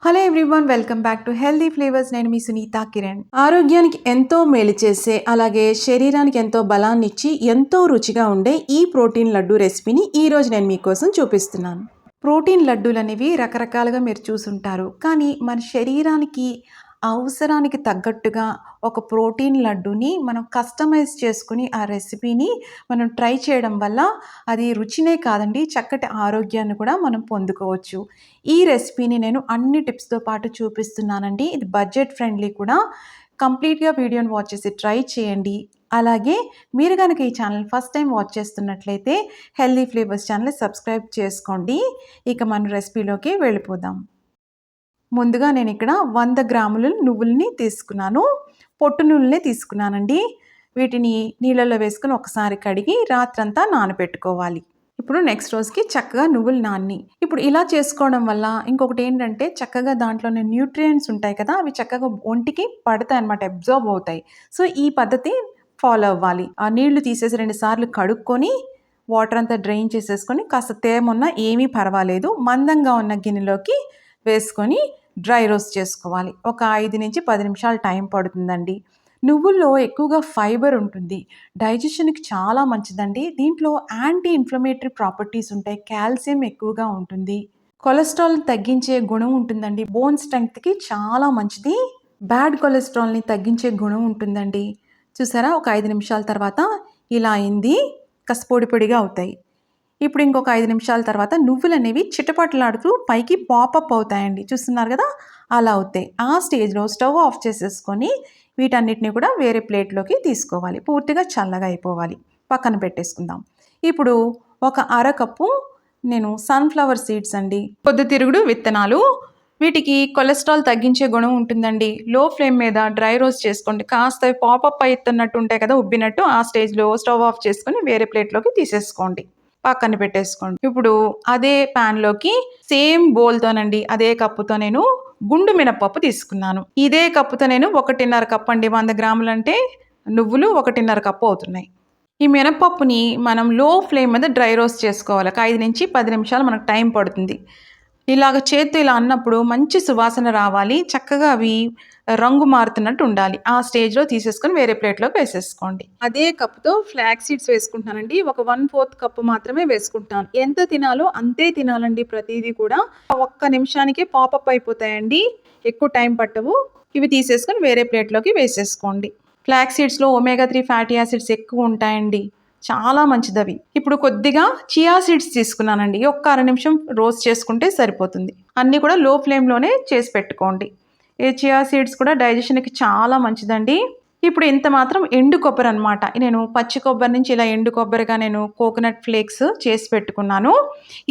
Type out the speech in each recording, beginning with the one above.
Hello everyone, welcome back to healthy flavours. నేను మీ సునీత కిరణ్. ఆరోగ్యానికి ఎంతో మేలు చేసే, అలాగే శరీరానికి ఎంతో బలాన్ని ఇచ్చి ఎంతో రుచిగా ఉండే ఈ ప్రోటీన్ లడ్డు రెసిపీని ఈరోజు నేను మీకోసం చూపిస్తున్నాను. ప్రోటీన్ లడ్డూలు అనేవి రకరకాలుగా మీరు చూసుంటారు, కానీ మన శరీరానికి అవసరానికి తగ్గట్టుగా ఒక ప్రోటీన్ లడ్డూని మనం కస్టమైజ్ చేసుకుని ఆ రెసిపీని మనం ట్రై చేయడం వల్ల అది రుచినే కాదండి, చక్కటి ఆరోగ్యాన్ని కూడా మనం పొందుకోవచ్చు. ఈ రెసిపీని నేను అన్ని టిప్స్తో పాటు చూపిస్తున్నానండి. ఇది బడ్జెట్ ఫ్రెండ్లీ కూడా. కంప్లీట్గా వీడియోని వాచ్ చేసి ట్రై చేయండి. అలాగే మీరు కనుక ఈ ఛానల్ ఫస్ట్ టైం వాచ్ చేస్తున్నట్లయితే హెల్దీ ఫ్లేవర్స్ ఛానల్ సబ్స్క్రైబ్ చేసుకోండి. ఇక మన రెసిపీలోకి వెళ్ళిపోదాం. ముందుగా నేను ఇక్కడ 100 గ్రాముల నువ్వుల్ని తీసుకున్నాను. పొట్టు నువ్వులనే తీసుకున్నానండి. వీటిని నీళ్ళల్లో వేసుకుని ఒకసారి కడిగి రాత్రంతా నానబెట్టుకోవాలి. ఇప్పుడు నెక్స్ట్ రోజుకి చక్కగా నువ్వులు నాని. ఇప్పుడు ఇలా చేసుకోవడం వల్ల ఇంకొకటి ఏంటంటే చక్కగా దాంట్లోనే న్యూట్రియంట్స్ ఉంటాయి కదా, అవి చక్కగా ఒంటికి పడతాయి అన్నమాట, అబ్జార్బ్ అవుతాయి. సో ఈ పద్ధతి ఫాలో అవ్వాలి. ఆ నీళ్లు తీసేసి 2 సార్లు కడుక్కొని వాటర్ అంతా డ్రైన్ చేసేసుకొని కాస్త తేమున్నా ఏమీ పర్వాలేదు మందంగా ఉన్న గిన్నెలోకి వేసుకొని డ్రై రోస్ట్ చేసుకోవాలి. ఒక 5 నుంచి 10 నిమిషాలు టైం పడుతుందండి. నువ్వుల్లో ఎక్కువగా ఫైబర్ ఉంటుంది, డైజెషన్కి చాలా మంచిదండి. దీంట్లో యాంటీ ఇన్ఫ్లమేటరీ ప్రాపర్టీస్ ఉంటాయి, కాల్షియం ఎక్కువగా ఉంటుంది, కొలెస్ట్రాల్ తగ్గించే గుణం ఉంటుందండి, బోన్ స్ట్రెంగ్త్కి చాలా మంచిది, బ్యాడ్ కొలెస్ట్రాల్ని తగ్గించే గుణం ఉంటుందండి. చూసారా, ఒక 5 నిమిషాల తర్వాత ఇలా అయింది, కాస్త పొడి పొడిగా అవుతాయి. ఇప్పుడు ఇంకొక 5 నిమిషాల తర్వాత నువ్వులు అనేవి చిటపటలాడుతూ పైకి పాపప్ అవుతాయండి, చూస్తున్నారు కదా, అలా అవుతాయి. ఆ స్టేజ్లో స్టవ్ ఆఫ్ చేసేసుకొని వీటన్నిటిని కూడా వేరే ప్లేట్లోకి తీసుకోవాలి. పూర్తిగా చల్లగా అయిపోవాలి, పక్కన పెట్టేసుకుందాం. ఇప్పుడు ఒక అరకప్పు నేను సన్ఫ్లవర్ సీడ్స్ అండి, పొద్దుతిరుగుడు విత్తనాలు. వీటికి కొలెస్ట్రాల్ తగ్గించే గుణం ఉంటుందండి. లో ఫ్లేమ్ మీద డ్రై రోస్ట్ చేసుకోండి. కాస్త పాపప్ అవుతున్నట్టు ఉంటాయి కదా, ఉబ్బినట్టు, ఆ స్టేజ్లో స్టవ్ ఆఫ్ చేసుకొని వేరే ప్లేట్లోకి తీసేసుకోండి, పక్కన పెట్టేసుకోండి. ఇప్పుడు అదే ప్యాన్లోకి సేమ్ బౌల్తోనండి, అదే కప్పుతో నేను గుండు మినపప్పు తీసుకున్నాను. ఇదే కప్పుతో నేను 1.5 కప్పు అండి, 100 గ్రాములు అంటే నువ్వులు 1.5 కప్పు అవుతున్నాయి. ఈ మినపప్పుని మనం లో ఫ్లేమ్ మీద డ్రై రోస్ట్ చేసుకోవాలి. 5 నుంచి 10 నిమిషాలు మనకు టైం పడుతుంది. ఇలాగ చేత్తో ఇలా అన్నప్పుడు మంచి సువాసన రావాలి, చక్కగా అవి రంగు మారుతున్నట్టు ఉండాలి. ఆ స్టేజ్లో తీసేసుకొని వేరే ప్లేట్లోకి వేసేసుకోండి. అదే కప్పుతో ఫ్లాక్స్ సీడ్స్ వేసుకుంటున్నానండి. ఒక 1/4 కప్పు మాత్రమే వేసుకుంటాను. ఎంత తినాలో అంతే తినాలండి, ప్రతిదీ కూడా. ఒక్క నిమిషానికే పాపప్ అయిపోతాయండి, ఎక్కువ టైం పట్టవు. ఇవి తీసేసుకొని వేరే ప్లేట్లోకి వేసేసుకోండి. ఫ్లాక్స్ సీడ్స్లో ఒమేగా 3 ఫ్యాటీ యాసిడ్స్ ఎక్కువ ఉంటాయండి, చాలా మంచిది అవి. ఇప్పుడు కొద్దిగా చియా సీడ్స్ తీసుకున్నానండి. ఒక్క అర నిమిషం రోస్ట్ చేసుకుంటే సరిపోతుంది. అన్నీ కూడా లో ఫ్లేమ్లోనే చేసి పెట్టుకోండి. ఈ చియా సీడ్స్ కూడా డైజెషన్కి చాలా మంచిదండి. ఇప్పుడు ఇంత మాత్రం ఎండు కొబ్బరి అనమాట. నేను పచ్చి కొబ్బరి నుంచి ఇలా ఎండు కొబ్బరిగా నేను కోకోనట్ ఫ్లేక్స్ చేసి పెట్టుకున్నాను.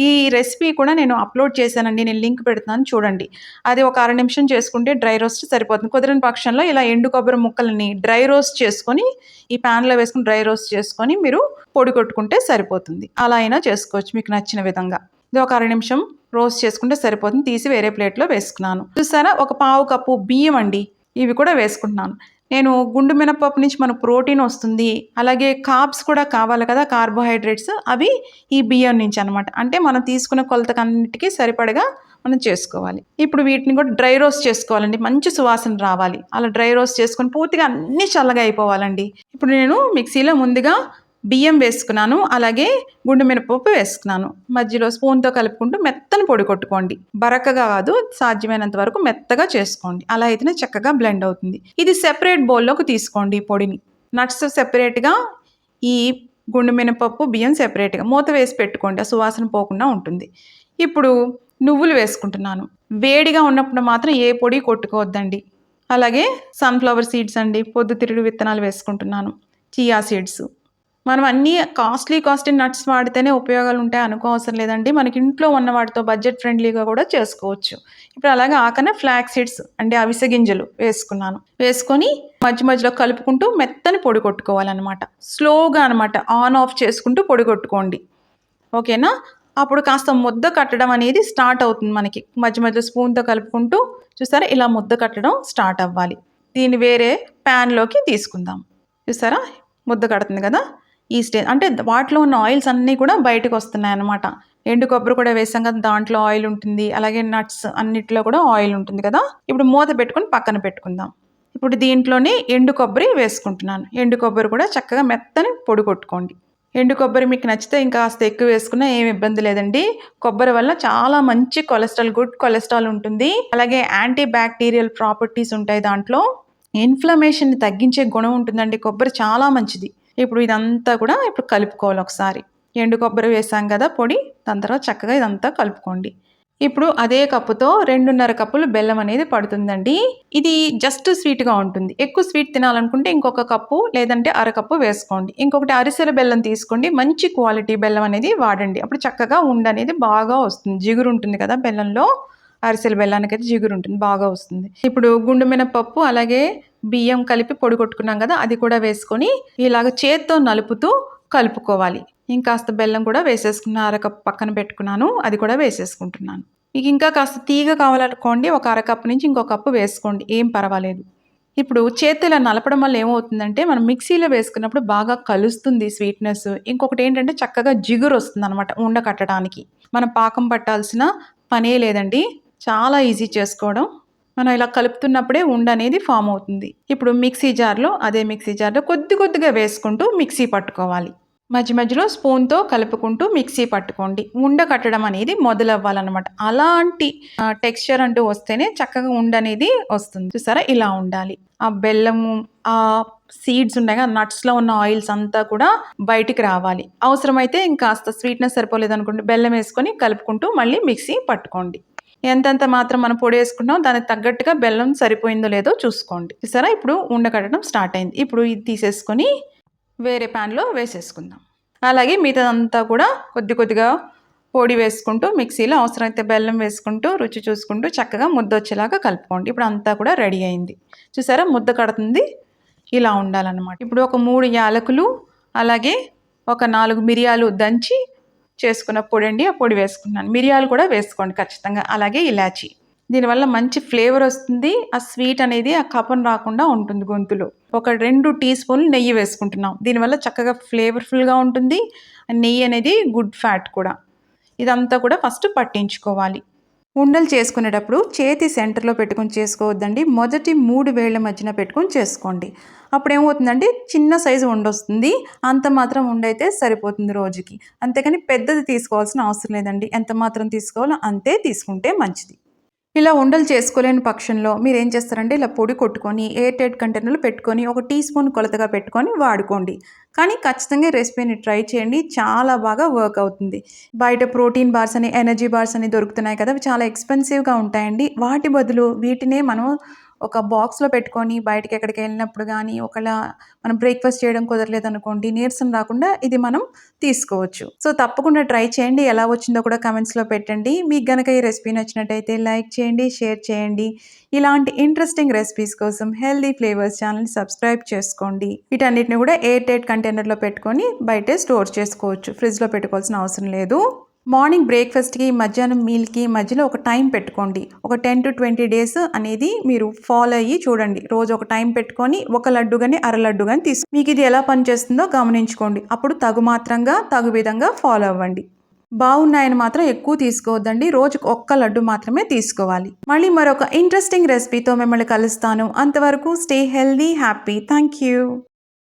ఈ రెసిపీ కూడా నేను అప్లోడ్ చేశానండి, నేను లింక్ పెడుతున్నాను చూడండి. అది ఒక అర నిమిషం చేసుకుంటే డ్రై రోస్ట్ సరిపోతుంది. కుదిరిన పక్షంలో ఇలా ఎండు కొబ్బరి ముక్కలని డ్రై రోస్ట్ చేసుకొని ఈ ప్యాన్లో వేసుకుని డ్రై రోస్ట్ చేసుకొని మీరు పొడి కొట్టుకుంటే సరిపోతుంది. అలా అయినా చేసుకోవచ్చు మీకు నచ్చిన విధంగా. ఇది ఒక అర నిమిషం రోస్ట్ చేసుకుంటే సరిపోతుంది. తీసి వేరే ప్లేట్లో వేసుకున్నాను. చూసారా, ఒక పావు కప్పు బియ్యం అండి, ఇవి కూడా వేసుకుంటున్నాను. నేను గుండు మినపప్పు నుంచి మనకు ప్రోటీన్ వస్తుంది, అలాగే కార్బ్స్ కూడా కావాలి కదా, కార్బోహైడ్రేట్స్, అవి ఈ బియ్యం నుంచి అనమాట. అంటే మనం తీసుకున్న కొలతకన్నిటికీ సరిపడగా మనం చేసుకోవాలి. ఇప్పుడు వీటిని కూడా డ్రై రోస్ట్ చేసుకోవాలండి, మంచి సువాసన రావాలి. అలా డ్రై రోస్ట్ చేసుకొని పూర్తిగా అన్నీ చల్లగా అయిపోవాలండి. ఇప్పుడు నేను మిక్సీలో ముందుగా బియ్యం వేసుకున్నాను, అలాగే గుండు మినపప్పు వేసుకున్నాను. మధ్యలో స్పూన్తో కలుపుకుంటూ మెత్తని పొడి కొట్టుకోండి, బరకగా కాదు, సాధ్యమైనంత వరకు మెత్తగా చేసుకోండి. అలా అయితేనే చక్కగా బ్లెండ్ అవుతుంది. ఇది సెపరేట్ బౌల్లోకి తీసుకోండి. ఈ పొడిని నట్స్ సెపరేట్గా, ఈ గుండు మినపప్పు బియ్యం సెపరేట్గా మూత వేసి పెట్టుకోండి, ఆ సువాసన పోకుండా ఉంటుంది. ఇప్పుడు నువ్వులు వేసుకుంటున్నాను. వేడిగా ఉన్నప్పుడు మాత్రం ఏ పొడి కొట్టుకోవద్దండి. అలాగే సన్ఫ్లవర్ సీడ్స్ అండి, పొద్దుతిరుగుడు విత్తనాలు వేసుకుంటున్నాను, చియా సీడ్స్. మనం అన్నీ కాస్ట్లీ నట్స్ వాడితేనే ఉపయోగాలు ఉంటాయి అనుకోవసరం లేదండి. మనకి ఇంట్లో ఉన్న వాటితో బడ్జెట్ ఫ్రెండ్లీగా కూడా చేసుకోవచ్చు. ఇప్పుడు అలాగే ఆకనే ఫ్లాక్స్ సీడ్స్ అంటే అవిసె గింజలు వేసుకున్నాను. వేసుకొని మధ్య మధ్యలో కలుపుకుంటూ మెత్తని పొడి కొట్టుకోవాలన్నమాట. స్లోగా అనమాట, ఆన్ ఆఫ్ చేసుకుంటూ పొడి కొట్టుకోండి, ఓకేనా. అప్పుడు కాస్త ముద్ద కట్టడం అనేది స్టార్ట్ అవుతుంది మనకి. మధ్య మధ్యలో స్పూన్తో కలుపుకుంటూ చూసారా, ఇలా ముద్ద కట్టడం స్టార్ట్ అవ్వాలి. దీన్ని వేరే ప్యాన్లోకి తీసుకుందాం. చూసారా, ముద్ద కడుతుంది కదా, ఈ స్టేజ్ అంటే వాటిలో ఉన్న ఆయిల్స్ అన్నీ కూడా బయటకు వస్తున్నాయి అన్నమాట. ఎండు కొబ్బరి కూడా వేసాం కదా, దాంట్లో ఆయిల్ ఉంటుంది. అలాగే నట్స్ అన్నిట్లో కూడా ఆయిల్ ఉంటుంది కదా. ఇప్పుడు మూత పెట్టుకొని పక్కన పెట్టుకుందాం. ఇప్పుడు దీంట్లోనే ఎండు కొబ్బరి వేసుకుంటున్నాను. ఎండు కొబ్బరి కూడా చక్కగా మెత్తని పొడి కొట్టుకోండి. ఎండు కొబ్బరి మీకు నచ్చితే ఇంకా కాస్త ఎక్కువ వేసుకున్నా ఏమి ఇబ్బంది లేదండి. కొబ్బరి వల్ల చాలా మంచి కొలెస్ట్రాల్, గుడ్ కొలెస్ట్రాల్ ఉంటుంది. అలాగే యాంటీ బ్యాక్టీరియల్ ప్రాపర్టీస్ ఉంటాయి దాంట్లో. ఇన్ఫ్లమేషన్ని తగ్గించే గుణం ఉంటుందండి. కొబ్బరి చాలా మంచిది. ఇప్పుడు ఇదంతా కూడా ఇప్పుడు కలుపుకోవాలి ఒకసారి. ఎండు కొబ్బరి వేసాం కదా పొడి, దాని తర్వాత చక్కగా ఇదంతా కలుపుకోండి. ఇప్పుడు అదే కప్పుతో 2.5 కప్పులు బెల్లం అనేది పడుతుందండి. ఇది జస్ట్ స్వీట్‌గా ఉంటుంది. ఎక్కువ స్వీట్ తినాలనుకుంటే ఇంకొక కప్పు లేదంటే అరకప్పు వేసుకోండి. ఇంకొకటి అరిసెల బెల్లం తీసుకోండి. మంచి క్వాలిటీ బెల్లం అనేది వాడండి. అప్పుడు చక్కగా ఉండనేది బాగా వస్తుంది. జిగురు ఉంటుంది కదా బెల్లంలో. అరిసెల బెల్లానికైతే జిగురు ఉంటుంది, బాగా వస్తుంది. ఇప్పుడు గుండు మినపప్పు అలాగే బియ్యం కలిపి పొడి కొట్టుకున్నాం కదా, అది కూడా వేసుకొని ఇలాగ చేత్తో నలుపుతూ కలుపుకోవాలి. ఇంకాస్త బెల్లం కూడా వేసేసుకున్న, అరకప్పు పక్కన పెట్టుకున్నాను, అది కూడా వేసేసుకుంటున్నాను. మీకు ఇంకా కాస్త తీగ కావాలనుకోండి, ఒక అరకప్పు నుంచి ఇంకో కప్పు వేసుకోండి, ఏం పర్వాలేదు. ఇప్పుడు చేత్తో ఇలా నలపడం వల్ల ఏమవుతుందంటే మనం మిక్సీలో వేసుకున్నప్పుడు బాగా కలుస్తుంది స్వీట్నెస్. ఇంకొకటి ఏంటంటే చక్కగా జిగురు వస్తుంది అనమాట ఉండ కట్టడానికి. మనం పాకం పట్టాల్సిన పనే లేదండి, చాలా ఈజీ చేసుకోవడం. మనం ఇలా కలుపుతున్నప్పుడే ఉండ అనేది ఫామ్ అవుతుంది. ఇప్పుడు మిక్సీ జార్లో కొద్ది కొద్దిగా వేసుకుంటూ మిక్సీ పట్టుకోవాలి. మధ్య మధ్యలో స్పూన్తో కలుపుకుంటూ మిక్సీ పట్టుకోండి. ఉండ కట్టడం అనేది మొదలవ్వాలన్నమాట. అలాంటి టెక్స్చర్ అంటూ వస్తేనే చక్కగా ఉండ అనేది వస్తుంది. చూసారా, ఇలా ఉండాలి. ఆ బెల్లము, ఆ సీడ్స్ ఉన్నాయి కదా, నట్స్లో ఉన్న ఆయిల్స్ అంతా కూడా బయటికి రావాలి. అవసరమైతే ఇంకాస్త స్వీట్నెస్ సరిపోలేదనుకోండి, బెల్లం వేసుకొని కలుపుకుంటూ మళ్ళీ మిక్సీ పట్టుకోండి. ఎంతెంత మాత్రం మనం పొడి వేసుకుంటాం దానికి తగ్గట్టుగా బెల్లం సరిపోయిందో లేదో చూసుకోండి. చూసారా, ఇప్పుడు ఉండ కట్టడం స్టార్ట్ అయింది. ఇప్పుడు ఇది తీసేసుకొని వేరే ప్యాన్లో వేసేసుకుందాం. అలాగే మిగతాదంతా కూడా కొద్ది కొద్దిగా పొడి వేసుకుంటూ మిక్సీలో అవసరమైతే బెల్లం వేసుకుంటూ రుచి చూసుకుంటూ చక్కగా ముద్ద వచ్చేలాగా కలుపుకోండి. ఇప్పుడు అంతా కూడా రెడీ అయింది. చూసారా, ముద్ద కడుతుంది, ఇలా ఉండాలన్నమాట. ఇప్పుడు ఒక 3 యాలకులు అలాగే ఒక 4 మిరియాలు దంచి చేసుకున్న పొడి అండి, ఆ పొడి వేసుకున్నాను. మిరియాలు కూడా వేసుకోండి ఖచ్చితంగా, అలాగే ఇలాచి. దీనివల్ల మంచి ఫ్లేవర్ వస్తుంది. ఆ స్వీట్ అనేది ఆ కపం రాకుండా ఉంటుంది గొంతులో. ఒక 2 టీ స్పూన్లు నెయ్యి వేసుకుంటున్నాం. దీనివల్ల చక్కగా ఫ్లేవర్ఫుల్గా ఉంటుంది. నెయ్యి అనేది గుడ్ ఫ్యాట్ కూడా. ఇదంతా కూడా ఫస్ట్ పట్టించుకోవాలి. ఉండలు చేసుకునేటప్పుడు చేతి సెంటర్లో పెట్టుకొని చేసుకోవద్దండి. మొదటి 3 వేళ్ల మధ్యన పెట్టుకొని చేసుకోండి. అప్పుడు ఏమవుతుందంటే చిన్న సైజు ఉండొస్తుంది. అంత మాత్రం ఉండైతే సరిపోతుంది రోజుకి. అంతేకాని పెద్దది తీసుకోవాల్సిన అవసరం లేదండి. ఎంత మాత్రం తీసుకోవాలో అంతే తీసుకుంటే మంచిది. ఇలా ఉండలు చేసుకోలేని పక్షంలో మీరు ఏం చేస్తారంటే ఇలా పొడి కొట్టుకొని ఎయిర్ టైట్ కంటైనర్లో పెట్టుకొని ఒక టీ స్పూన్ కొలతగా పెట్టుకొని వాడుకోండి. కానీ ఖచ్చితంగా రెసిపీని ట్రై చేయండి, చాలా బాగా వర్క్ అవుతుంది. బయట ప్రోటీన్ బార్స్ అని, ఎనర్జీ బార్స్ అని దొరుకుతున్నాయి కదా, అవి చాలా ఎక్స్పెన్సివ్గా ఉంటాయండి. వాటి బదులు వీటినే మనం ఒక బాక్స్లో పెట్టుకొని బయటకి ఎక్కడికి వెళ్ళినప్పుడు కానీ, ఒకవేళ మనం బ్రేక్ఫాస్ట్ చేయడం కుదరలేదు అనుకోండి, నీరసం రాకుండా ఇది మనం తీసుకోవచ్చు. సో తప్పకుండా ట్రై చేయండి. ఎలా వచ్చిందో కూడా కమెంట్స్లో పెట్టండి. మీకు గనక ఈ రెసిపీ నచ్చినట్టయితే లైక్ చేయండి, షేర్ చేయండి. ఇలాంటి ఇంట్రెస్టింగ్ రెసిపీస్ కోసం హెల్దీ ఫ్లేవర్స్ ఛానల్ సబ్స్క్రైబ్ చేసుకోండి. వీటన్నిటిని కూడా ఎయిర్ టైట్ కంటైనర్లో పెట్టుకొని బయటే స్టోర్ చేసుకోవచ్చు, ఫ్రిడ్జ్లో పెట్టుకోవాల్సిన అవసరం లేదు. మార్నింగ్ బ్రేక్ఫాస్ట్కి, మధ్యాహ్నం మీల్కి మధ్యలో ఒక టైం పెట్టుకోండి. ఒక 10 to 20 డేస్ అనేది మీరు ఫాలో అయ్యి చూడండి. రోజు ఒక టైం పెట్టుకొని ఒక లడ్డు కానీ అర లడ్డు కానీ మీకు ఇది ఎలా పనిచేస్తుందో గమనించుకోండి. అప్పుడు తగు మాత్రంగా తగు విధంగా ఫాలో అవ్వండి. బాగున్నాయని మాత్రం ఎక్కువ తీసుకోవద్దండి. రోజుకు ఒక్క లడ్డు మాత్రమే తీసుకోవాలి. మళ్ళీ మరొక ఇంట్రెస్టింగ్ రెసిపీతో మిమ్మల్ని కలుస్తాను. అంతవరకు stay healthy, happy. Thank you.